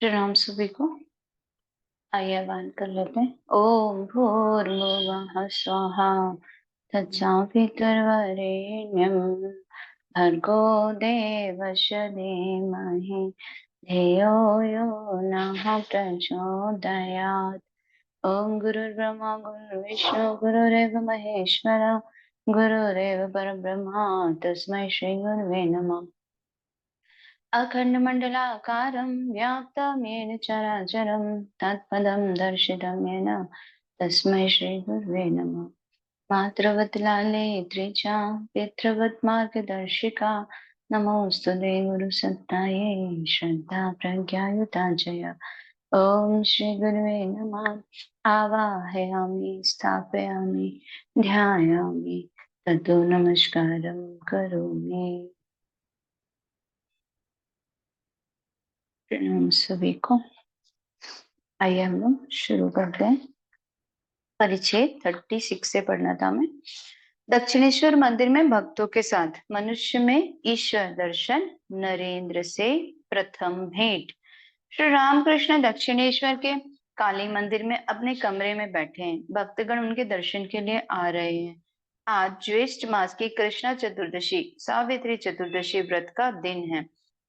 प्रणाम सभी को। आइए आह्वान कर लेते हैं। ओम भूर्भुवः स्वाहा तच्चाभितुर्वरेण्यं भर्गो देवस्य धीमहि धियो यो नः प्रचोदयात्। ओम गुरुर्ब्रह्मा गुरुर्विष्णु गुरुरेव महेश्वर गुरुरेव परब्रह्मा तस्मै श्री गुरुवे नमः। अखण्डमण्डलाकारं व्याप्तं येन चराचरं तत्पदं दर्शितं येन तस्मै श्रीगुरुवे नमः। मातृवत्लाले त्रिचा पितृवत् मार्गदर्शिका नमोऽस्तुते गुरुसत्तायै श्रद्धा प्रज्ञायुताजय। ॐ श्रीगुरुवे नमः। आवाहयामि स्थापयामि ध्यायामि ततो नमस्कारं करोमि। प्रणाम सभी को। आइए हम लोग शुरू करते हैं। परिच्छेद 36 से पढ़ना था मैं। दक्षिणेश्वर मंदिर में भक्तों के साथ मनुष्य में ईश्वर दर्शन, नरेंद्र से प्रथम भेंट। श्री रामकृष्ण दक्षिणेश्वर के काली मंदिर में अपने कमरे में बैठे हैं। भक्तगण उनके दर्शन के लिए आ रहे हैं। आज ज्येष्ठ मास की कृष्णा चतुर्दशी सावित्री चतुर्दशी व्रत का दिन है।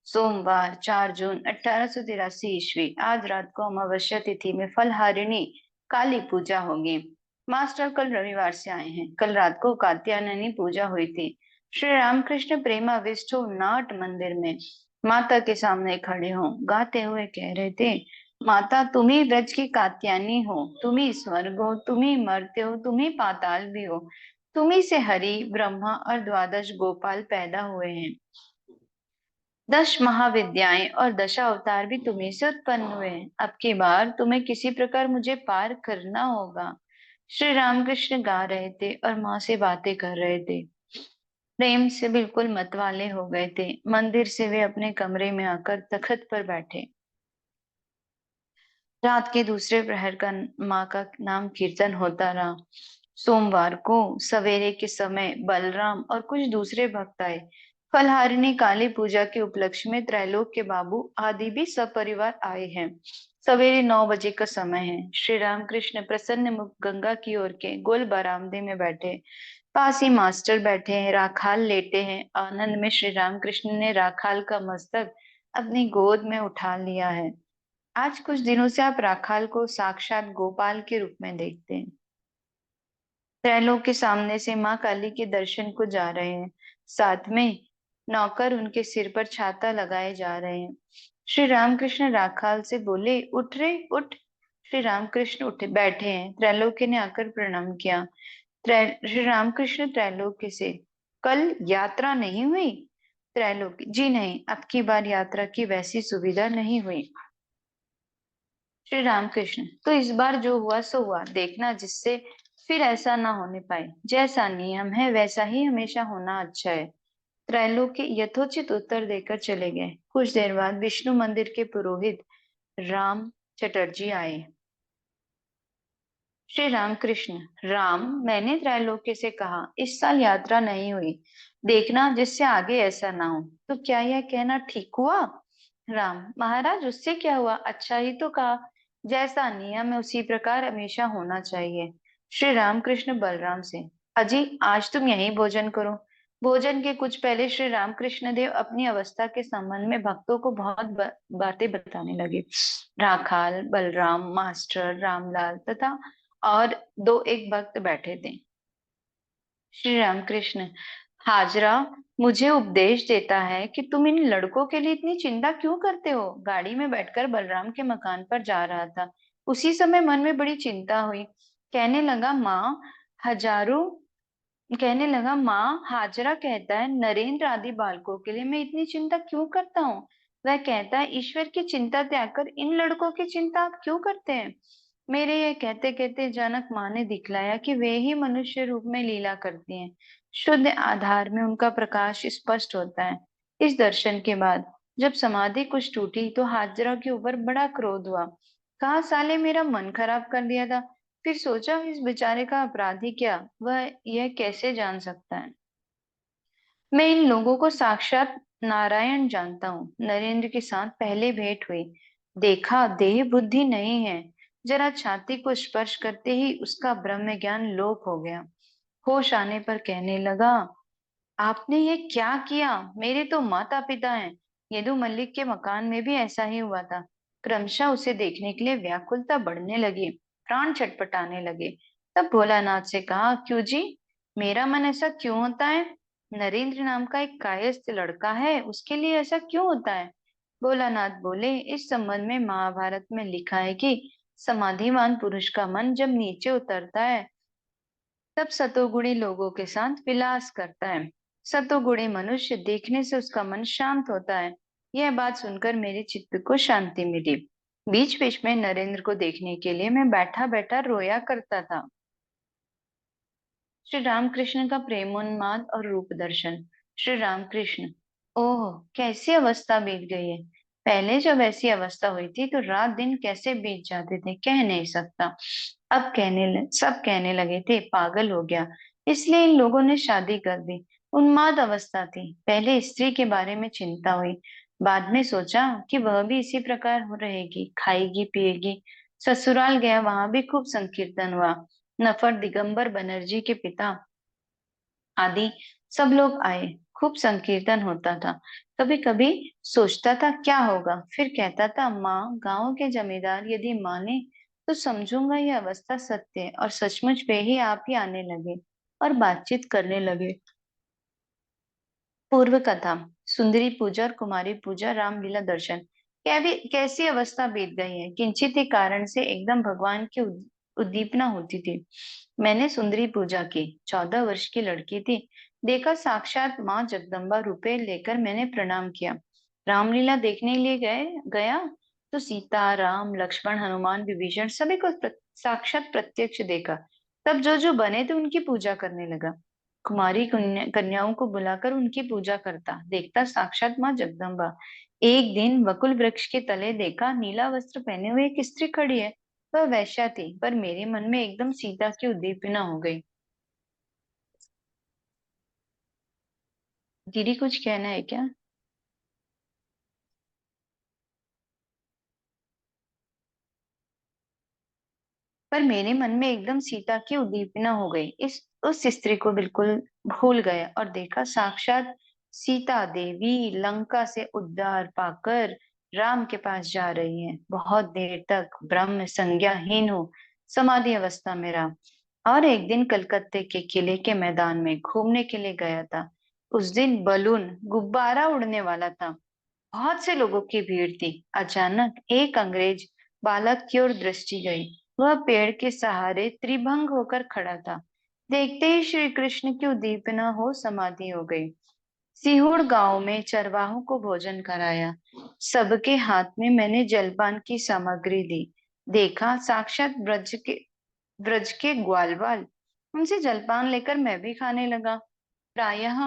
सोमवार 4 जून 1883 ईस्वी। आज रात को अमावस्या तिथि में फलहारिणी काली पूजा होगी। मास्टर कल रविवार से आए हैं। कल रात को कात्यायनी पूजा हुई थी। श्री रामकृष्ण प्रेमाविष्टो नाट मंदिर में माता के सामने खड़े हो गाते हुए कह रहे थे, माता तुम ही ब्रज की कात्यायनी हो, तुम ही स्वर्ग हो, तुम ही मर्त्य हो, तुम ही पाताल भी हो, तुम ही से हरि ब्रह्मा और द्वादश गोपाल पैदा हुए हैं। 10 महाविद्याएं और दशा अवतार भी तुम्ही से उत्पन्न हुए हैं। अब की बार तुम्हें किसी प्रकार मुझे पार करना होगा। श्री रामकृष्ण गा रहे थे और माँ से बातें कर रहे थे। प्रेम से बिल्कुल मतवाले हो गए थे। मंदिर से वे अपने कमरे में आकर तखत पर बैठे। रात के दूसरे प्रहर का माँ का नाम कीर्तन होता रहा। सोमवार को सवेरे के समय बलराम और कुछ दूसरे भक्त आए। फलहारिणी काली पूजा के उपलक्ष्य में त्रैलोक के बाबू आदि भी सपरिवार आए हैं। सवेरे 9 बजे का समय है। श्री रामकृष्ण प्रसन्न मुख गंगा की ओर के गोल बरामदे में बैठे। पास ही मास्टर बैठे हैं। राखाल लेटे हैं। आनंद में श्री रामकृष्ण ने राखाल का मस्तक अपनी गोद में उठा लिया है। आज कुछ दिनों से आप राखाल को साक्षात गोपाल के रूप में देखते हैं। त्रैलोक के सामने से माँ काली के दर्शन को जा रहे हैं। साथ में नौकर उनके सिर पर छाता लगाए जा रहे हैं। श्री रामकृष्ण राखाल से बोले, उठ रे उठ। श्री रामकृष्ण उठे बैठे हैं। त्रैलोक्य ने आकर प्रणाम किया। श्री रामकृष्ण त्रैलोक्य से, कल यात्रा नहीं हुई? त्रैलोक्य, जी नहीं, अब की बार यात्रा की वैसी सुविधा नहीं हुई। श्री रामकृष्ण, तो इस बार जो हुआ सो हुआ, देखना जिससे फिर ऐसा ना होने पाए। जैसा नियम है वैसा ही हमेशा होना अच्छा है। त्रैलोक्य यथोचित उत्तर देकर चले गए। कुछ देर बाद विष्णु मंदिर के पुरोहित राम चटर्जी आए। श्री रामकृष्ण, राम, मैंने त्रैलोक्य से कहा इस साल यात्रा नहीं हुई, देखना जिससे आगे ऐसा ना हो। तो क्या यह कहना ठीक हुआ? राम, महाराज उससे क्या हुआ, अच्छा ही तो कहा। जैसा नियम है उसी प्रकार हमेशा होना चाहिए। श्री रामकृष्ण बलराम से, अजी आज तुम यहीं भोजन करो। भोजन के कुछ पहले श्री रामकृष्ण देव अपनी अवस्था के संबंध में भक्तों को बहुत बातें बताने लगे। राखाल, बलराम, मास्टर, रामलाल तथा और दो एक भक्त बैठे थे। श्री रामकृष्ण, हाजरा मुझे उपदेश देता है कि तुम इन लड़कों के लिए इतनी चिंता क्यों करते हो। गाड़ी में बैठकर बलराम के मकान पर जा रहा था। उसी समय मन में बड़ी चिंता हुई। कहने लगा माँ हजारों कहने लगा माँ, हाजरा कहता है नरेंद्र आदि बालकों के लिए मैं इतनी चिंता क्यों करता हूँ। वह कहता है ईश्वर की चिंता त्याग कर इन लड़कों की चिंता आप क्यों करते हैं। मेरे ये कहते कहते अचानक माँ ने दिखलाया कि वे ही मनुष्य रूप में लीला करती हैं। शुद्ध आधार में उनका प्रकाश स्पष्ट होता है। इस दर्शन के बाद जब समाधि कुछ टूटी तो हाजरा के ऊपर बड़ा क्रोध हुआ। कहा, साले मेरा मन खराब कर दिया था। फिर सोचा इस बेचारे का अपराधी क्या, वह यह कैसे जान सकता है। मैं इन लोगों को साक्षात नारायण जानता हूँ। नरेंद्र के साथ पहले भेंट हुई। देखा देह बुद्धि नहीं है। जरा छाती को स्पर्श करते ही उसका ब्रह्म ज्ञान लोप हो गया। होश आने पर कहने लगा, आपने ये क्या किया? मेरे तो माता पिता हैं। यदु मल्लिक के मकान में भी ऐसा ही हुआ था। क्रमशः उसे देखने के लिए व्याकुलता बढ़ने लगी, प्राण छटपटाने लगे। तब भोलानाथ से कहा, क्यों जी, मेरा मन ऐसा क्यों होता है? नरेंद्र नाम का एक कायस्थ लड़का है, उसके लिए ऐसा क्यों होता है? भोलानाथ बोले, इस संबंध में महाभारत में लिखा है कि समाधिवान पुरुष का मन जब नीचे उतरता है तब सतोगुणी लोगों के साथ विलास करता है। सतोगुणी मनुष्य देखने से उसका मन शांत होता है। यह बात सुनकर मेरे चित्त को शांति मिली। बीच बीच में नरेंद्र को देखने के लिए मैं बैठा बैठा रोया करता था। श्री रामकृष्ण का प्रेमोन्माद और रूप दर्शन। श्री रामकृष्ण, ओह, कैसी अवस्था बीत गई है। पहले जब ऐसी अवस्था हुई थी तो रात दिन कैसे बीत जाते थे, कह नहीं सकता। अब सब कहने लगे थे पागल हो गया, इसलिए इन लोगों ने शादी कर दी। उन्माद अवस्था थी। पहले स्त्री के बारे में चिंता हुई, बाद में सोचा कि वह भी इसी प्रकार हो रहेगी, खाएगी पिएगी। ससुराल गया, वहां भी खूब संकीर्तन हुआ। नफर दिगंबर बनर्जी के पिता आदि सब लोग आए। खूब संकीर्तन होता था। कभी कभी सोचता था क्या होगा, फिर कहता था, माँ, गांव के जमींदार यदि माने तो समझूंगा ये अवस्था सत्य है। और सचमुच वे ही आप ही आने लगे और बातचीत करने लगे। पूर्व कथा। सुंदरी पूजा और कुमारी पूजा, रामलीला दर्शन। कैसी अवस्था बीत गई है। किंचित ही कारण से एकदम भगवान की उद्दीपना होती थी। मैंने सुंदरी पूजा की। 14 वर्ष की लड़की थी। देखा साक्षात माँ जगदम्बा रुपए लेकर मैंने प्रणाम किया। रामलीला देखने लिए गया तो सीता, राम, लक्ष्मण, हनुमान, विभीषण सभी को साक्षात प्रत्यक्ष देखा। तब जो जो बने थे उनकी पूजा करने लगा। कुमारी कन्याओं को बुलाकर उनकी पूजा करता। देखता साक्षात माँ जगदम्बा। एक दिन वकुल वृक्ष के तले देखा, नीला वस्त्र पहने हुए एक स्त्री खड़ी है। वह वैश्या थी, पर मेरे मन में एकदम सीता की उद्दीपना हो गई। दीदी कुछ कहना है क्या? पर मेरे मन में एकदम सीता की उद्दीपना हो गई। इस उस स्त्री को बिल्कुल भूल गए और देखा साक्षात सीता देवी लंका से उद्धार पाकर राम के पास जा रही है। बहुत देर तक ब्रह्म संज्ञाहीन हो समाधि अवस्था में रहा। और एक दिन कलकत्ते के किले के मैदान में घूमने के लिए गया था। उस दिन बलून गुब्बारा उड़ने वाला था। बहुत से लोगों की भीड़ थी। अचानक एक अंग्रेज बालक की ओर दृष्टि गई। वह पेड़ के सहारे त्रिभंग होकर खड़ा था। देखते ही श्री कृष्ण की उद्दीपना हो समाधि हो गई। सिहुड़ गांव में चरवाहों को भोजन कराया। सबके हाथ में मैंने जलपान की सामग्री दी। देखा साक्षात ब्रज के ग्वालवाल। उनसे जलपान लेकर मैं भी खाने लगा। प्रायः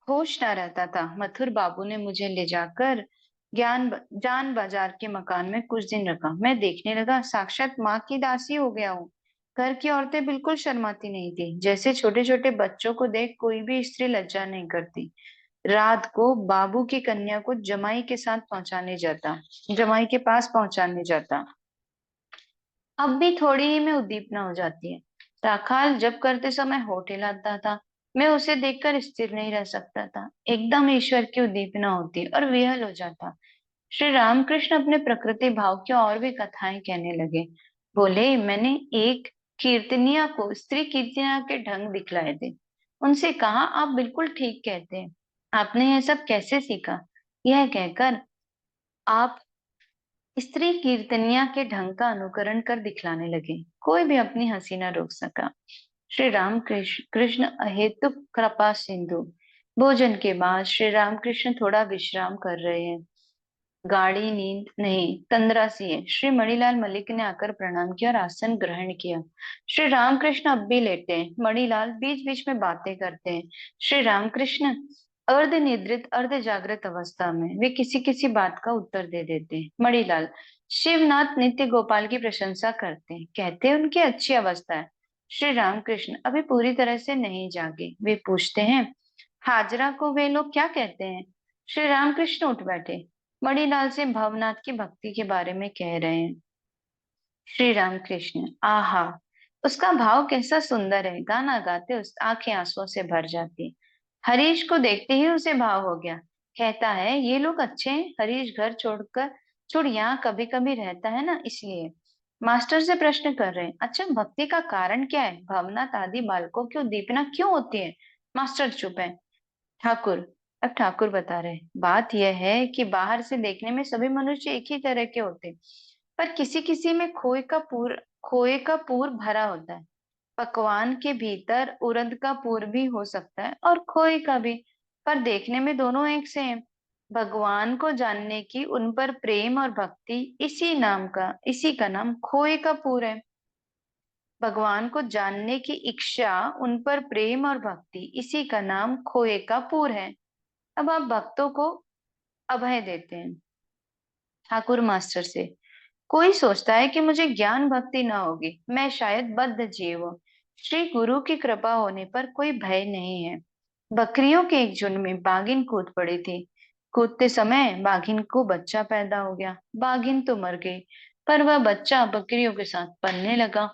होश ना रहता था। मथुर बाबू ने मुझे ले जाकर जान बाजार के मकान में कुछ दिन रखा। मैं देखने लगा साक्षात माँ की दासी हो गया हूँ। घर की औरतें बिल्कुल शर्माती नहीं थी। जैसे छोटे छोटे बच्चों को देख कोई भी स्त्री लज्जा नहीं करती। रात को बाबू की कन्या को जमाई के पास पहुंचाने जाता। अब भी थोड़ी ही में उद्दीपना हो जाती है। राखाल जब करते समय होठ हिलाता था। मैं उसे देखकर स्थिर नहीं रह सकता था। एकदम ईश्वर की उद्दीपना होती और विहल हो जाता। श्री रामकृष्ण अपने प्रकृति भाव की और भी कथाएं कहने लगे। बोले, मैंने एक कीर्तनिया को स्त्री कीर्तनिया के ढंग दिखलाए थे। उनसे कहा, आप बिल्कुल ठीक कहते हैं। आपने यह सब कैसे सीखा? यह कहकर आप स्त्री कीर्तनिया के ढंग का अनुकरण कर दिखलाने लगे। कोई भी अपनी हंसी न रोक सका। श्री राम कृष्ण अहेतुक कृपा सिंधु। भोजन के बाद श्री रामकृष्ण थोड़ा विश्राम कर रहे हैं। गाढ़ी नींद नहीं, तंद्रा सी है। श्री मणिलाल मलिक ने आकर प्रणाम किया और आसन ग्रहण किया। श्री रामकृष्ण अब भी लेटे हैं। मणिलाल बीच बीच में बातें करते हैं। श्री रामकृष्ण अर्ध निद्रित अर्ध जागृत अवस्था में वे किसी किसी बात का उत्तर दे देते हैं। मणिलाल, शिवनाथ नित्य गोपाल की प्रशंसा करते हैं, कहते हैं उनकी अच्छी अवस्था है। श्री रामकृष्ण अभी पूरी तरह से नहीं जागे। वे पूछते हैं, हाजरा को वे लोग क्या कहते हैं? श्री रामकृष्ण उठ बैठे। मणिलाल से भवनाथ की भक्ति के बारे में कह रहे हैं। श्री राम कृष्ण, आहा, उसका भाव कैसा सुंदर है। गाना गाते उस आंखें आंसुओं से भर जाती। हरीश को देखते ही उसे भाव हो गया। कहता है, ये लोग अच्छे हैं। हरीश घर छोड़ यहाँ कभी कभी रहता है ना, इसलिए। मास्टर से प्रश्न कर रहे हैं, अच्छा भक्ति का कारण क्या है? भवनाथ आदि बालकों की उद्दीपना क्यों होती है? मास्टर चुप है। ठाकुर, अब ठाकुर बता रहे हैं, बात यह है कि बाहर से देखने में सभी मनुष्य एक ही तरह के होते हैं, पर किसी किसी में खोए का पूर भरा होता है। पकवान के भीतर उड़द का पूर भी हो सकता है और खोए का भी, पर देखने में दोनों एक से हैं। भगवान को जानने की उन पर प्रेम और भक्ति, इसी का नाम खोए का पूर है। भगवान को जानने की इच्छा, उन पर प्रेम और भक्ति, इसी का नाम खोए का पूर है। अब आप भक्तों को अभय देते हैं। ठाकुर मास्टर से, कोई सोचता है कि मुझे ज्ञान भक्ति न होगी, मैं शायद बद्ध जीव हूँ। श्री गुरु की कृपा होने पर कोई भय नहीं है। बकरियों के एक झुंड में बाघिन कूद पड़ी थी। कूदते समय बाघिन को बच्चा पैदा हो गया। बाघिन तो मर गई, पर वह बच्चा बकरियों के साथ पलने लगा।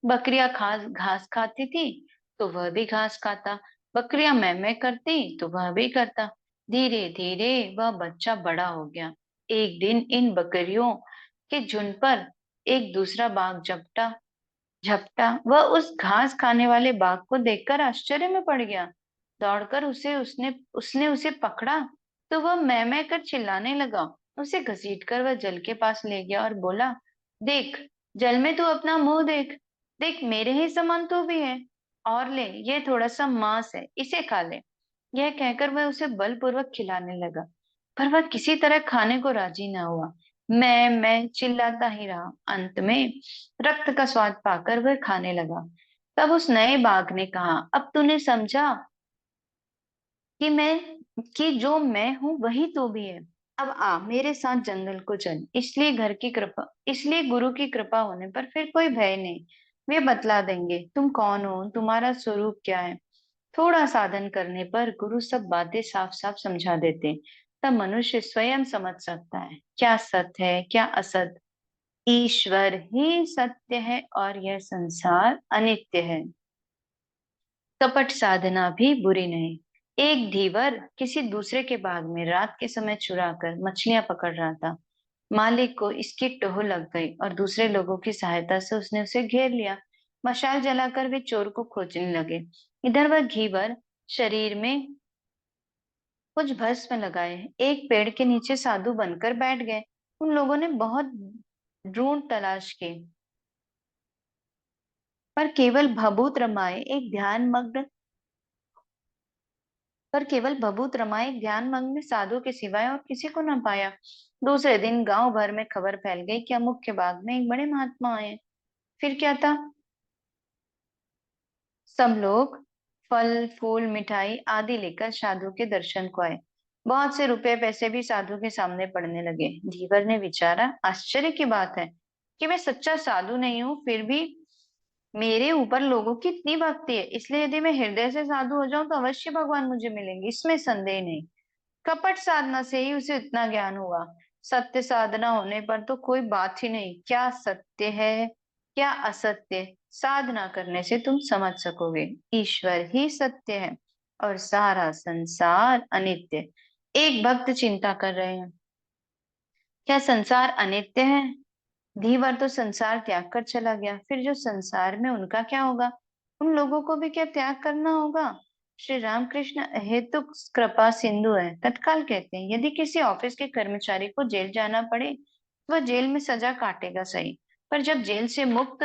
बकरियां घास घास खाती थी, तो वह भी घास खाता। बकरियां मैं करती, तो वह भी करता। धीरे धीरे वह बच्चा बड़ा हो गया। एक दिन इन बकरियों के झुंड पर एक दूसरा बाघ झपटा झपटा। वह उस घास खाने वाले बाघ को देखकर आश्चर्य में पड़ गया। दौड़कर उसने उसने उसे पकड़ा, तो वह मैं कर चिल्लाने लगा। उसे घसीटकर वह जल के पास ले गया और बोला, देख, जल में तू अपना मुंह देख। देख, मेरे ही समान तू भी है। और ले, ये थोड़ा सा मांस है, इसे खा ले। यह कहकर वह उसे बलपूर्वक खिलाने लगा, पर वह किसी तरह खाने को राजी न हुआ। मैं चिल्लाता ही रहा। अंत में रक्त का स्वाद पाकर वह खाने लगा। तब उस नए बाघ ने कहा, अब तूने समझा कि जो मैं हूं वही तू भी है। अब आ मेरे साथ जंगल को चल। इसलिए गुरु की कृपा होने पर फिर कोई भय नहीं। वे बतला देंगे तुम कौन हो, तुम्हारा स्वरूप क्या है। थोड़ा साधन करने पर गुरु सब बातें साफ साफ समझा देते। तब मनुष्य स्वयं समझ सकता है क्या सत्य है, क्या असत। ईश्वर ही सत्य है और यह संसार अनित्य है। कपट साधना भी बुरी नहीं। एक धीवर किसी दूसरे के बाग में रात के समय चुरा कर मछलियां पकड़ रहा था। मालिक को इसकी टोह लग गई और दूसरे लोगों की सहायता से उसने उसे घेर लिया। मशाल जलाकर वे चोर को खोजने लगे। इधर वह घीवर शरीर में कुछ भस्म लगाए एक पेड़ के नीचे साधु बनकर बैठ गए। उन लोगों ने बहुत ढूंढ तलाश की, पर केवल भभूत रमाए एक ध्यान मग्न साधु के सिवाय और किसी को न पाया। दूसरे दिन गांव भर में खबर फैल गई कि मुख्य बाग में एक बड़े महात्मा आए। फिर क्या था? सब लोग फल फूल मिठाई आदि लेकर साधु के दर्शन को आए। बहुत से रुपए पैसे भी साधु के सामने पड़ने लगे। धीवर ने विचारा, आश्चर्य की बात है कि मैं सच्चा साधु नहीं हूं, फिर भी मेरे ऊपर लोगों की इतनी भक्ति है। इसलिए यदि मैं हृदय से साधु हो जाऊं तो अवश्य भगवान मुझे मिलेंगे, इसमें संदेह नहीं। कपट साधना से ही उसे इतना ज्ञान हुआ। सत्य साधना होने पर तो कोई बात ही नहीं। क्या सत्य है, क्या असत्य, साधना करने से तुम समझ सकोगे। ईश्वर ही सत्य है और सारा संसार अनित्य। एक भक्त चिंता कर रहे हैं, क्या संसार अनित्य है? धीवर तो संसार त्याग कर चला गया, फिर जो संसार में उनका क्या होगा? उन लोगों को भी क्या त्याग करना होगा? श्री रामकृष्ण अहेतुक कृपा सिंधु है। तत्काल कहते हैं, यदि किसी ऑफिस के कर्मचारी को जेल जाना पड़े तो वह जेल में सजा काटेगा, सही, पर जब जेल से मुक्त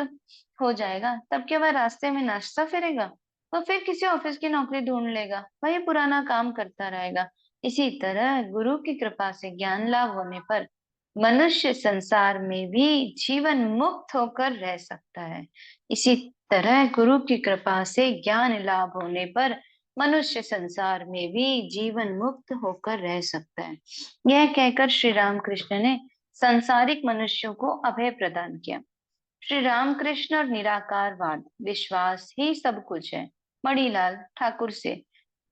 हो जाएगा तब क्या वह रास्ते में नाचता फिरेगा? वह फिर किसी ऑफिस की नौकरी ढूंढ लेगा, वही पुराना काम करता रहेगा। इसी तरह गुरु की कृपा से ज्ञान लाभ होने पर मनुष्य संसार में भी जीवन मुक्त होकर रह सकता है। इसी तरह गुरु की कृपा से ज्ञान लाभ होने पर मनुष्य संसार में भी जीवन मुक्त होकर रह सकता है। यह कहकर श्री रामकृष्ण ने सांसारिक मनुष्यों को अभय प्रदान किया। श्री रामकृष्ण और निराकारवाद, विश्वास ही सब कुछ है। मणिलाल ठाकुर से,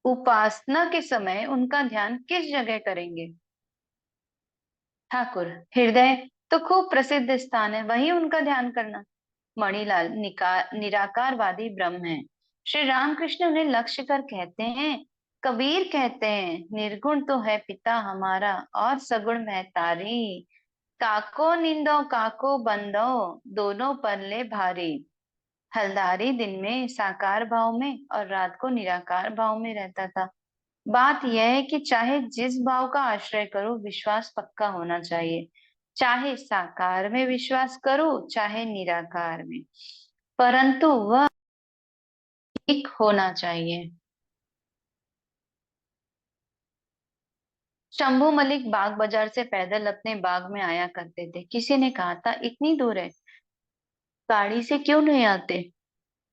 उपासना के समय उनका ध्यान किस जगह करेंगे? ठाकुर, हृदय तो खूब प्रसिद्ध स्थान है, वही उनका ध्यान करना। मणिलाल, निराकारवादी ब्रह्म है। श्री रामकृष्ण उन्हें लक्ष्य कर कहते हैं, कबीर कहते हैं, निर्गुण तो है पिता हमारा और सगुण महतारी। काको नींदो काको बंदो, दोनों पल्ले भारी। हलधारी दिन में साकार भाव में और रात को निराकार भाव में रहता था। बात यह है कि चाहे जिस भाव का आश्रय करो, विश्वास पक्का होना चाहिए। चाहे साकार में विश्वास करो, चाहे निराकार में, परंतु वह एक होना चाहिए। शंभू मलिक बाग बाजार से पैदल अपने बाग में आया करते थे। किसी ने कहा था, इतनी दूर है, गाड़ी से क्यों नहीं आते,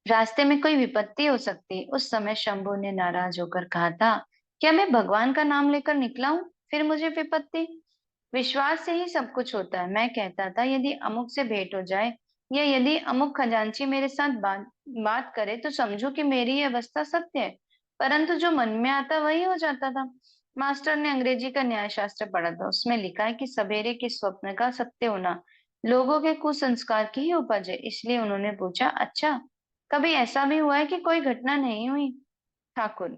रास्ते में कोई विपत्ति हो सकती। उस समय शंभू ने नाराज होकर कहा था, क्या मैं भगवान का नाम लेकर निकला हूँ, फिर मुझे विपत्ति। विश्वास से ही सब कुछ होता है। मैं कहता था, यदि अमुक से भेंट हो जाए या यदि अमुक खजांची मेरे साथ बात करे तो समझो कि मेरी ये अवस्था सत्य है, परंतु जो मन में आता वही हो जाता था। मास्टर ने अंग्रेजी का न्याय शास्त्र पढ़ा था, उसमें लिखा है कि सवेरे के स्वप्न का सत्य होना लोगों के कुसंस्कार की ही उपज है। इसलिए उन्होंने पूछा, अच्छा, कभी ऐसा भी हुआ है कि कोई घटना नहीं हुई? ठाकुर,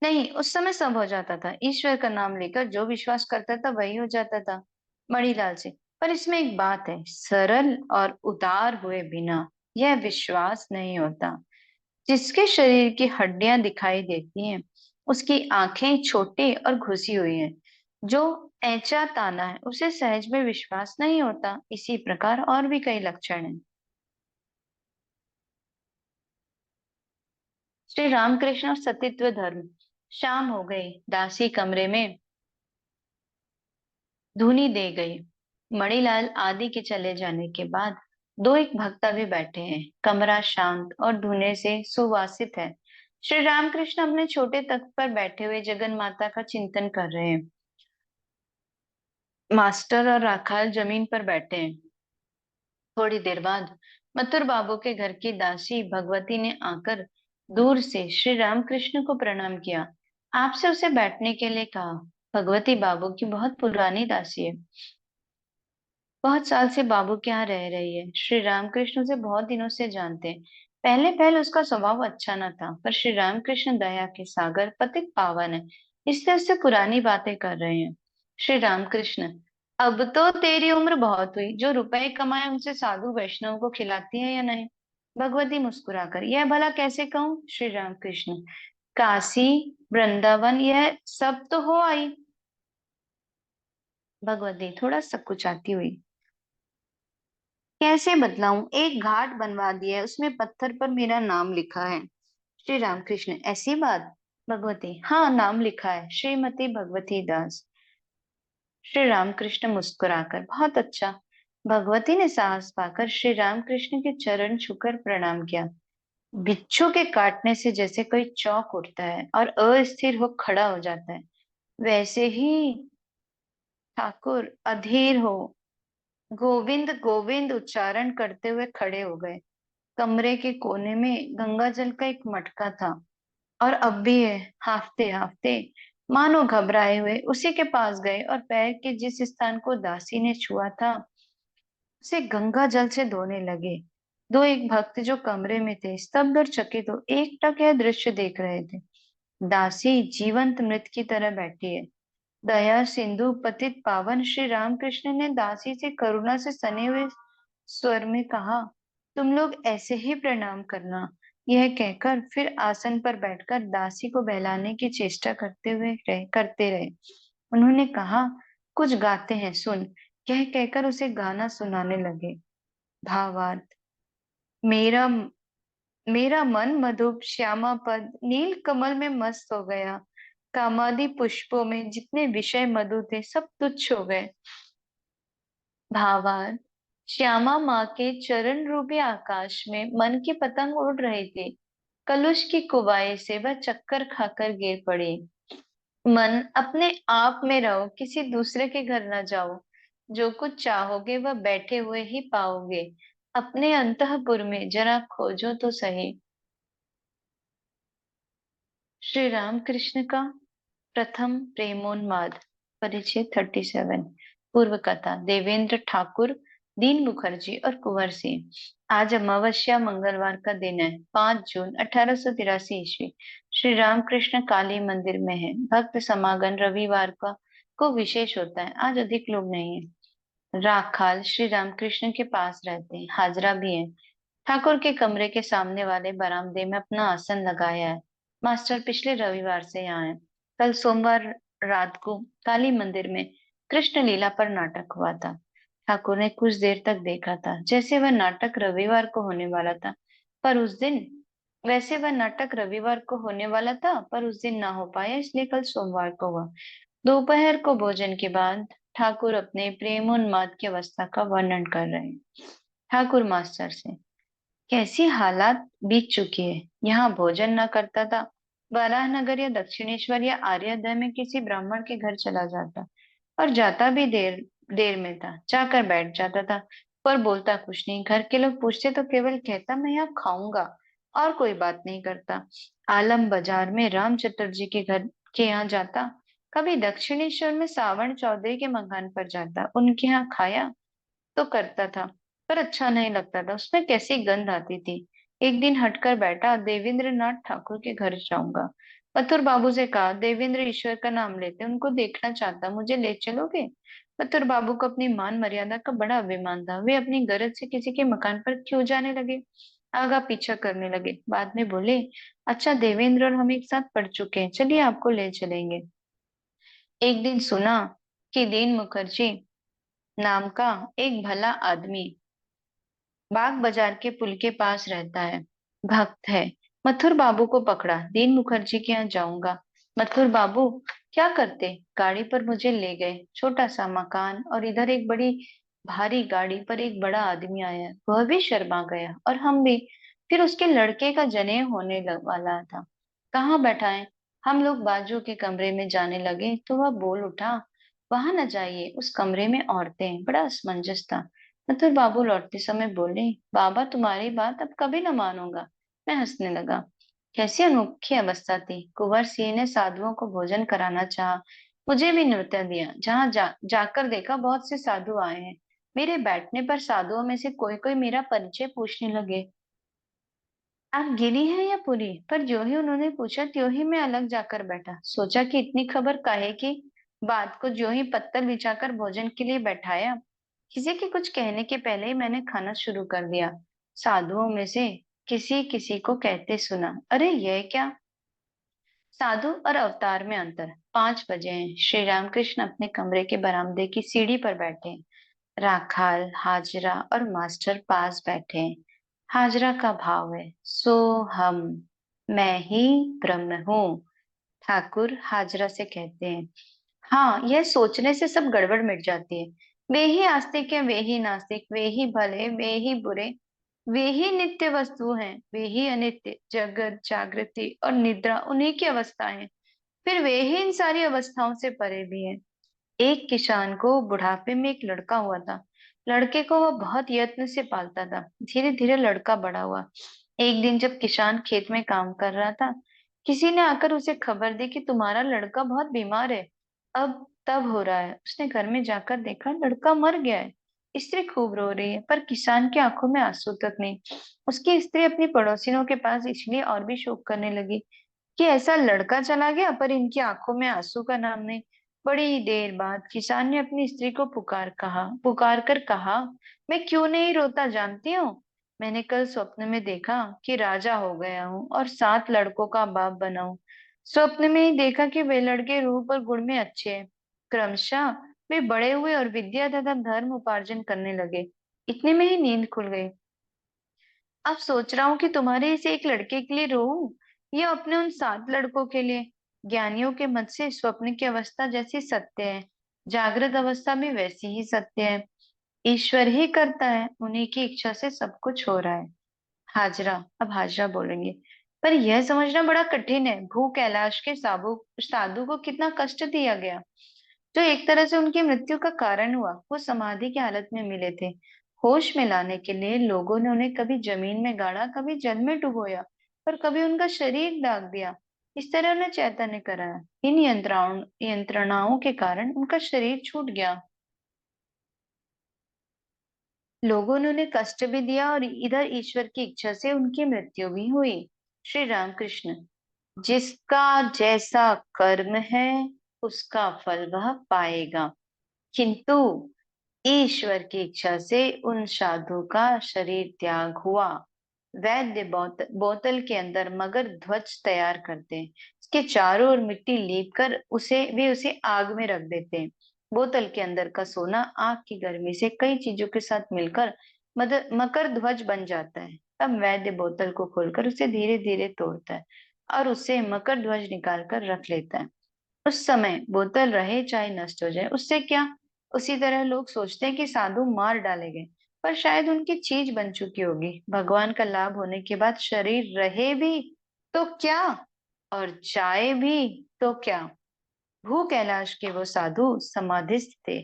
नहीं, उस समय सब हो जाता था। ईश्वर का नाम लेकर जो विश्वास करता था वही हो जाता था। मणिलाल से, पर इसमें एक बात है, सरल और उदार हुए बिना यह विश्वास नहीं होता। जिसके शरीर की हड्डियां दिखाई देती हैं, उसकी आंखें छोटी और घुसी हुई हैं, जो ऐंचा ताना है, उसे सहज में विश्वास नहीं होता। इसी प्रकार और भी कई लक्षण हैं। श्री रामकृष्ण और सतीत्व धर्म। शाम हो गई, दासी कमरे में धूनी दे गई। मणिलाल आदि के चले जाने के बाद दो एक भक्त अभी बैठे हैं। कमरा शांत और धुने से सुवासित है। श्री रामकृष्ण अपने छोटे तख्त पर बैठे हुए जगन माता का चिंतन कर रहे हैं। मास्टर और राखाल जमीन पर बैठे हैं। थोड़ी देर बाद मथुर बाबू के घर की दासी भगवती ने आकर दूर से श्री रामकृष्ण को प्रणाम किया। आपसे उसे बैठने के लिए कहा। भगवती बाबू की बहुत पुरानी दासी है, बहुत साल से बाबू के यहाँ रह रही है। श्री रामकृष्ण उसे बहुत दिनों से जानते हैं। पहले पहले उसका स्वभाव अच्छा न था, पर श्री रामकृष्ण दया के सागर पतित पावन है, इसलिए उससे पुरानी बातें कर रहे हैं। श्री रामकृष्ण, अब तो तेरी उम्र बहुत हुई, जो रुपए कमाए उनसे साधु वैष्णव को खिलाती है या नहीं? भगवती मुस्कुराकर, यह भला कैसे कहूँ? श्री रामकृष्ण, काशी, वृंदावन, यह सब तो हो आई। भगवती थोड़ा सकुचाती हुई, कैसे बतलाऊं, एक घाट बनवा दिया है, उसमें पत्थर पर मेरा नाम लिखा है। श्री रामकृष्ण, ऐसी बात? भगवती, हाँ, नाम लिखा है, श्रीमती भगवती दास। श्री रामकृष्ण मुस्कुराकर, बहुत अच्छा। भगवती ने साहस पाकर श्री रामकृष्ण के चरण छूकर प्रणाम किया। बिच्छू के काटने से जैसे कोई चौंक उठता है और अस्थिर हो खड़ा हो जाता है, वैसे ही ठाकुर अधीर हो गोविंद गोविंद उच्चारण करते हुए खड़े हो गए। कमरे के कोने में गंगा जल का एक मटका था, और अब भी है। हाफते हाफते, मानो घबराए हुए, उसी के पास गए और पैर के जिस स्थान को दासी ने छुआ था उसे गंगा जल से धोने लगे। दो एक भक्त जो कमरे में थे स्तब्ध और चकित हो एकटक यह दृश्य देख रहे थे। दासी जीवंत मृत की तरह बैठी है। दया सिंधु पतित पावन श्री रामकृष्ण ने दासी से करुणा से सने हुए स्वर में कहा, तुम लोग ऐसे ही प्रणाम करना। यह कहकर फिर आसन पर बैठकर दासी को बहलाने की चेष्टा करते रहे। उन्होंने कहा, कुछ गाते हैं, सुन। यह कहकर उसे गाना सुनाने लगे। भावार्थ, मेरा मेरा मन मधुप श्यामा पद नील कमल में मस्त हो गया। कामादि पुष्पों में जितने विषय मधु थे सब तुच्छ हो गए। भावार्थ, श्यामा माँ के चरण रूपी आकाश में मन की पतंग उड़ रही थी। कलुष की कुवाई से वह चक्कर खाकर गिर पड़ी। मन, अपने आप में रहो, किसी दूसरे के घर न जाओ। जो कुछ चाहोगे वह बैठे हुए ही पाओगे। अपने अंतःपुर में जरा खोजो तो सही। श्री रामकृष्ण का प्रथम प्रेमोन्माद। परिच्छेद 37। पूर्व कथा। देवेंद्र ठाकुर, दीन मुखर्जी और कुंवर सिंह। आज अमावस्या मंगलवार का दिन है, 5 जून 1883 ईस्वी। श्री रामकृष्ण काली मंदिर में है। भक्त समागम रविवार को विशेष होता है। आज अधिक लोग नहीं है। राखाल श्री रामकृष्ण के पास रहते हैं। हाजरा भी है। ठाकुर के कमरे के सामने वाले बरामदे में अपना आसन लगाया है। मास्टर पिछले रविवार से यहाँ है। कल सोमवार रात को काली मंदिर में कृष्ण लीला पर नाटक हुआ था। ठाकुर ने कुछ देर तक देखा था, जैसे वह नाटक रविवार को होने वाला था, पर उस दिन वैसे वह नाटक रविवार को होने वाला था, पर उस दिन ना हो पाया, इसलिए कल सोमवार को हुआ। दोपहर को भोजन के बाद ठाकुर अपने प्रेमोन्माद की अवस्था का वर्णन कर रहे हैं। ठाकुर मास्टर से, कैसी हालात बीत चुकी है। यहाँ भोजन न करता था। वराहनगर या दक्षिणेश्वर या आर्योदय में किसी ब्राह्मण के घर चला जाता, और जाता भी देर देर में था। जाकर बैठ जाता था, पर बोलता कुछ नहीं। घर के लोग पूछते तो केवल कहता, मैं यहाँ खाऊंगा, और कोई बात नहीं करता। आलम बाजार में राम चतुर्जी के घर के यहाँ जाता। कभी दक्षिणेश्वर में सावण चौधरी के मकान पर जाता, उनके यहाँ खाया तो करता था, पर अच्छा नहीं लगता था। उसमें कैसी गंध आती थी। एक दिन हटकर बैठा, देवेंद्र नाथ ठाकुर के घर जाऊंगा। मथुर बाबू से कहा, देवेंद्र ईश्वर का नाम लेते, उनको देखना चाहता, मुझे ले चलोगे? मथुर बाबू को अपनी मान मर्यादा का बड़ा अभिमान था। वे अपनी गरज से किसी के मकान पर क्यों जाने लगे, आगा पीछा करने लगे। बाद में बोले, अच्छा देवेंद्र और हम एक साथ पढ़ चुके हैं, चलिए आपको ले चलेंगे। एक दिन सुना कि दीन मुखर्जी नाम का एक भला आदमी बाग बाजार के पुल के पास रहता है, भक्त है। मथुर बाबू को पकड़ा, दीन मुखर्जी के यहाँ जाऊंगा। मथुर बाबू क्या करते, गाड़ी पर मुझे ले गए। छोटा सा मकान, और इधर एक बड़ी भारी गाड़ी पर एक बड़ा आदमी आया। वह भी शर्मा गया, और हम भी। फिर उसके लड़के का जनेऊ होने वाला था। कहाँ बैठाएं? हम लोग बाजू के कमरे में जाने लगे तो वह बोल उठा, वहां न जाइए, उस कमरे में औरतें। बड़ा असमंजस था। मथुर बाबू लौटते समय बोले, बाबा तुम्हारी बात अब कभी न मानूंगा। मैं हंसने लगा। कैसी अनोखी अवस्था थी। कुंवर सिंह ने साधुओं को भोजन कराना चाहा। मुझे भी न्योता दिया। जहां जाकर देखा, बहुत से साधु आए हैं। मेरे बैठने पर साधुओं में से कोई कोई मेरा परिचय पूछने लगे। आप गिरी हैं या पुरी? पर जो ही उन्होंने पूछा, त्यों ही मैं अलग जाकर बैठा। सोचा कि इतनी खबर काहे की। बात को जो ही पत्तल बिछाकर भोजन के लिए बैठाया, किसी के कुछ कहने के पहले ही मैंने खाना शुरू कर दिया। साधुओं में से किसी किसी को कहते सुना, अरे यह क्या। साधु और अवतार में अंतर। 5 बजे हैं। श्री रामकृष्ण अपने कमरे के बरामदे की सीढ़ी पर बैठे हैं। राखाल, हाजरा और मास्टर पास बैठे हैं। हाजरा का भाव है, सो हम, मैं ही ब्रह्म हूँ। ठाकुर हाजरा से कहते हैं, हाँ, यह सोचने से सब गड़बड़ मिट जाती है। वे ही आस्तिक हैं, वे ही नास्तिक, वे ही भले, वे ही बुरे, वे ही नित्य वस्तु हैं, वे ही अनित्य। जगत, जागृति और निद्रा उन्हीं की अवस्थाएं हैं, फिर वे ही इन सारी अवस्थाओं से परे भी हैं। एक किसान को बुढ़ापे में एक लड़का हुआ था। लड़के को वह बहुत यत्न से पालता था। धीरे धीरे लड़का बड़ा हुआ। एक दिन जब किसान खेत में काम कर रहा था, किसी ने आकर उसे खबर दी कि तुम्हारा लड़का बहुत बीमार है, अब तब हो रहा है। उसने घर में जाकर देखा, लड़का मर गया है। स्त्री खूब रो रही है, पर किसान की आंखों में आंसू तक नहीं। उसकी स्त्री अपनी पड़ोसिनों के पास इसलिए और भी शोक करने लगी कि ऐसा लड़का चला गया, पर इनकी आंखों में आंसू का नाम नहीं। बड़ी देर बाद किसान ने अपनी स्त्री को पुकार कर कहा, मैं क्यों नहीं रोता जानती हूँ? मैंने कल स्वप्न में देखा कि राजा हो गया हूँ और 7 लड़कों का बाप बना हूँ। स्वप्न में ही देखा कि वे लड़के रूप और गुण में अच्छे हैं। क्रमशः वे बड़े हुए और विद्या तथा धर्म उपार्जन करने लगे। इतने में ही नींद खुल गई। अब सोच रहा हूँ कि तुम्हारे इस एक लड़के के लिए रोऊं, या अपने उन 7 लड़कों के लिए। ज्ञानियों के मत से स्वप्न की अवस्था जैसी सत्य है, जागृत अवस्था भी वैसी ही सत्य है। ईश्वर ही करता है, उन्हीं की इच्छा से सब कुछ हो रहा है। हाजरा, अब हाजरा बोलेंगे, पर यह समझना बड़ा कठिन है, भू कैलाश के साधु को कितना कष्ट दिया गया, जो एक तरह से उनकी मृत्यु का कारण हुआ। वो समाधि की हालत में मिले थे। होश में लाने के लिए लोगों ने उन्हें कभी जमीन में गाड़ा, कभी जल में डुबोया, पर कभी उनका शरीर दाग दिया। इस तरह उन्हें चैतन्य कराया। इन यंत्रणाओं के कारण उनका शरीर छूट गया। लोगों ने उन्हें कष्ट भी दिया और इधर ईश्वर की इच्छा से उनकी मृत्यु भी हुई। श्री रामकृष्ण, जिसका जैसा कर्म है उसका फल वह पाएगा, किंतु ईश्वर की इच्छा से उन साधु का शरीर त्याग हुआ। वैद्य बोतल के अंदर मगर ध्वज तैयार करते हैं। उसके चारों ओर मिट्टी लीप कर उसे आग में रख देते हैं। बोतल के अंदर का सोना आग की गर्मी से कई चीजों के साथ मिलकर मकर ध्वज बन जाता है। तब वैद्य बोतल को खोलकर उसे धीरे धीरे तोड़ता है और उससे मकर ध्वज निकाल कर रख लेता है। उस समय बोतल रहे चाहे नष्ट हो जाए, उससे क्या। उसी तरह लोग सोचते हैं कि साधु मार डाले गए, पर शायद उनकी चीज बन चुकी होगी। भगवान का लाभ होने के बाद शरीर रहे भी तो क्या, और जाए भी तो क्या। भू कैलाश के वो साधु समाधिस्थ थे।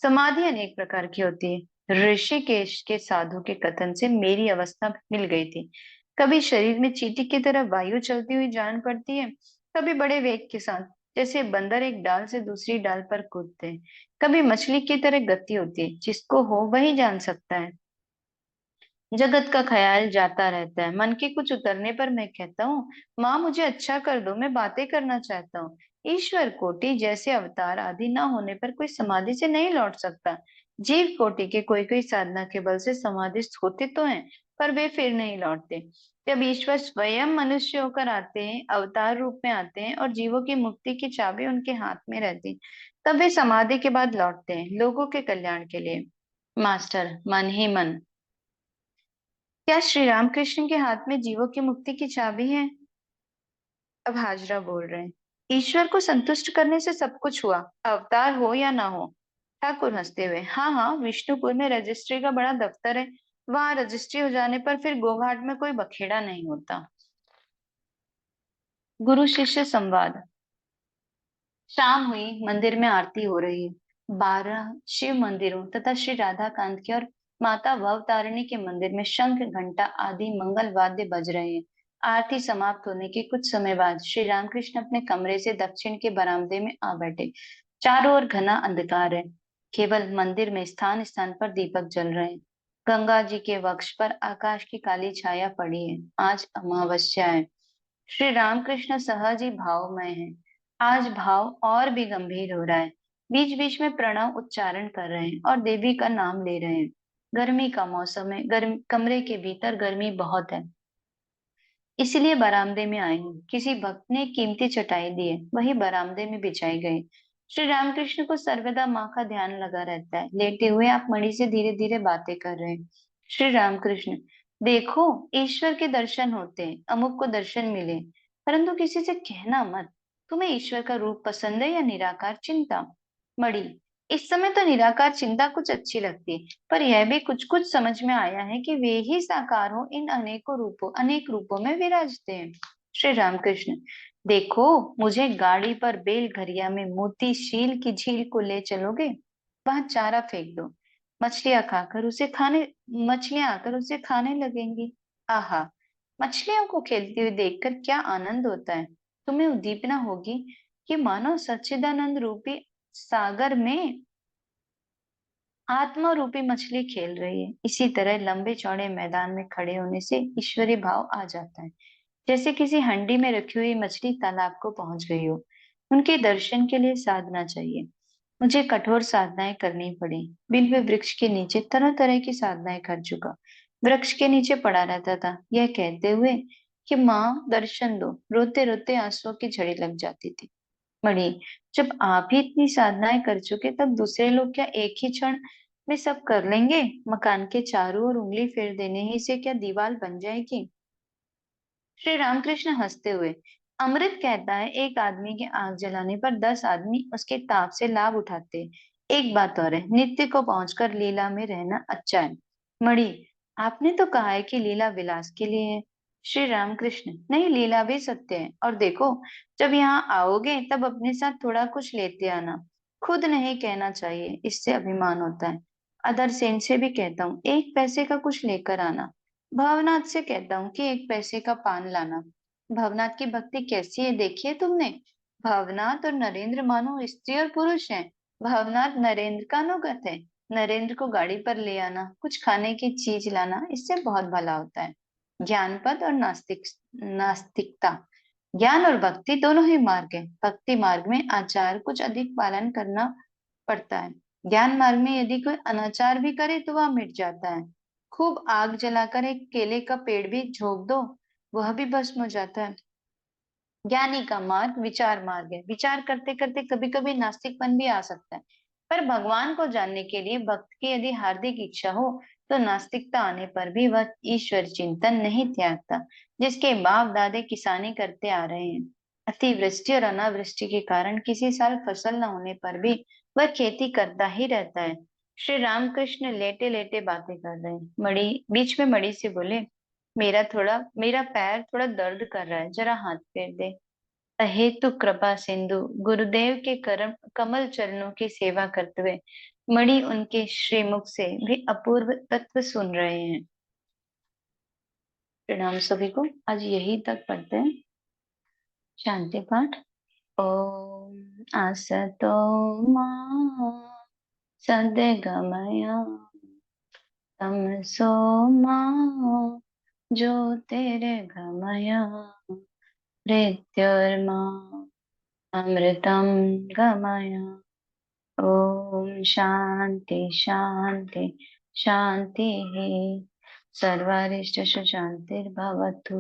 समाधि अनेक प्रकार की होती है। ऋषिकेश के साधु के कथन से मेरी अवस्था मिल गई थी। कभी शरीर में चींटी की तरह वायु चलती हुई जान पड़ती है, कभी बड़े वेग के साथ जैसे बंदर एक डाल से दूसरी डाल पर कूदते हैं। कभी मछली की तरह गति होती है, जिसको हो वही जान सकता है। जगत का ख्याल जाता रहता है। मन के कुछ उतरने पर मैं कहता हूँ, माँ मुझे अच्छा कर दो, मैं बातें करना चाहता हूँ। ईश्वर कोटि जैसे अवतार आदि न होने पर कोई समाधि से नहीं लौट सकता। जीव कोटि के कोई कोई साधना के बल से समाधिस्थ होते तो हैं, पर वे फिर नहीं लौटते। जब ईश्वर स्वयं मनुष्य होकर आते हैं, अवतार रूप में आते हैं और जीवों की मुक्ति की चाबी उनके हाथ में रहती, तब वे समाधि के बाद लौटते हैं लोगों के कल्याण के लिए। मास्टर मन ही मन, क्या श्री रामकृष्ण के हाथ में जीवों की मुक्ति की चाबी है? अब हाजरा बोल रहे हैं। ईश्वर को संतुष्ट करने से सब कुछ हुआ, अवतार हो या ना हो। ठाकुर हंसते हुए, हाँ हाँ, विष्णुपुर में रजिस्ट्री का बड़ा दफ्तर है। वहां रजिस्ट्री हो जाने पर फिर गोघाट में कोई बखेड़ा नहीं होता। गुरु शिष्य संवाद। शाम हुई, मंदिर में आरती हो रही है। 12 शिव मंदिरों तथा श्री राधा कांत के और माता भवतारिणी के मंदिर में शंख घंटा आदि मंगल वाद्य बज रहे हैं। आरती समाप्त होने के कुछ समय बाद श्री रामकृष्ण अपने कमरे से दक्षिण के बरामदे में आ बैठे। चारों ओर घना अंधकार है। केवल मंदिर में स्थान स्थान पर दीपक जल रहे हैं। गंगा जी के वक्ष पर आकाश की काली छाया पड़ी है। आज अमावस्या है। श्री रामकृष्ण सहज ही भावमय है। आज भाव और भी गंभीर हो रहा है। बीच बीच में प्रणव उच्चारण कर रहे हैं और देवी का नाम ले रहे हैं। गर्मी का मौसम है, गर्म कमरे के भीतर गर्मी बहुत है, इसलिए बरामदे में आए हूँ। किसी भक्त ने कीमती चटाई दी है, वही बरामदे में बिछाई गई। श्री रामकृष्ण को सर्वदा माँ का ध्यान लगा रहता है। लेटे हुए आप मणि से धीरे धीरे बातें कर रहे हैं। श्री रामकृष्ण, देखो, ईश्वर के दर्शन होते हैं, अमुक को दर्शन मिले, परंतु किसी से कहना मत। तुम्हें ईश्वर का रूप पसंद है या निराकार चिंता? मणि, इस समय तो निराकार चिंता कुछ अच्छी लगती है, पर यह भी कुछ कुछ समझ में आया है कि वे ही साकार हो इन अनेक रूपों में विराजते हैं। श्री रामकृष्ण, देखो, मुझे गाड़ी पर बेलघरिया में मोती झील की झील को ले चलोगे? वहां चारा फेंक दो, मछलियां खाकर उसे खाने मछलियां आकर उसे खाने लगेंगी। आहा, मछलियों को खेलती हुई देखकर क्या आनंद होता है। तुम्हें उद्दीपना होगी कि मानो सच्चिदानंद रूपी सागर में आत्मा रूपी मछली खेल रही है। इसी तरह लंबे चौड़े मैदान में खड़े होने से ईश्वरीय भाव आ जाता है, जैसे किसी हंडी में रखी हुई मछली तालाब को पहुंच गई हो। उनके दर्शन के लिए साधना चाहिए। मुझे कठोर साधनाएं करनी पड़ी। बिल्व वृक्ष के नीचे तरह तरह की साधनाएं कर चुका। वृक्ष के नीचे पड़ा रहता था, यह कहते हुए कि माँ दर्शन दो। रोते रोते आंसुओं की झड़ी लग जाती थी। मणि, जब आप ही इतनी साधनाएं कर चुके, तब दूसरे लोग क्या एक ही क्षण में सब कर लेंगे? मकान के चारों ओर उंगली फेर देने ही से क्या दीवार बन जाएगी? श्री रामकृष्ण हंसते हुए, अमृत कहता है, एक आदमी की आग जलाने पर 10 आदमी उसके ताप से लाभ उठाते हैं। एक बात और है, नित्य को पहुंचकर लीला में रहना अच्छा है। मणि, आपने तो कहा है कि लीला विलास के लिए है। श्री रामकृष्ण, नहीं, लीला भी सत्य है। और देखो, जब यहाँ आओगे तब अपने साथ थोड़ा कुछ लेते आना। खुद नहीं कहना चाहिए, इससे अभिमान होता है। अदर सेन से भी कहता हूँ, 1 पैसे का कुछ लेकर आना। भावनाथ से कहता हूँ कि 1 पैसे का पान लाना। भवनाथ की भक्ति कैसी है देखी है तुमने? भवनाथ और नरेंद्र मानो स्त्री और पुरुष हैं। भवनाथ नरेंद्र का अनुगत है। नरेंद्र को गाड़ी पर ले आना, कुछ खाने की चीज लाना, इससे बहुत भला होता है। ज्ञानपद और नास्तिकता। ज्ञान और भक्ति दोनों ही मार्ग है। भक्ति मार्ग में आचार कुछ अधिक पालन करना पड़ता है। ज्ञान मार्ग में यदि कोई अनाचार भी करे तो वह मिट जाता है। खूब आग जलाकर एक केले का पेड़ भी झोंक दो, वह भी भस्म हो जाता है। ज्ञानी का मार्ग विचार मार्ग है। विचार करते करते कभी कभी नास्तिकपन भी आ सकता है। पर भगवान को जानने के लिए भक्त की यदि हार्दिक इच्छा हो तो नास्तिकता आने पर भी वह ईश्वर चिंतन नहीं त्यागता। जिसके बाप दादे किसानी करते आ रहे हैं, अतिवृष्टि और अनावृष्टि के कारण किसी साल फसल न होने पर भी वह खेती करता ही रहता है। श्री रामकृष्ण लेटे लेटे बातें कर रहे हैं। मणि बीच में मणि से बोले, मेरा पैर थोड़ा दर्द कर रहा है, जरा हाथ फेर दे। अहेतु कृपा सिंधु गुरुदेव के कमल चरणों की सेवा करते हुए मणि उनके श्रीमुख से भी अपूर्व तत्व सुन रहे हैं। प्रणाम सभी को। आज यही तक पढ़ते हैं शांति पाठ। ओम असतो मा सद्गमय तमसो मा ज्योतिर्गमय मृत्युर्मा अमृतं गमय। ओम शांति शांति शांति। सर्वारिष्ट शांतिर्भवतु।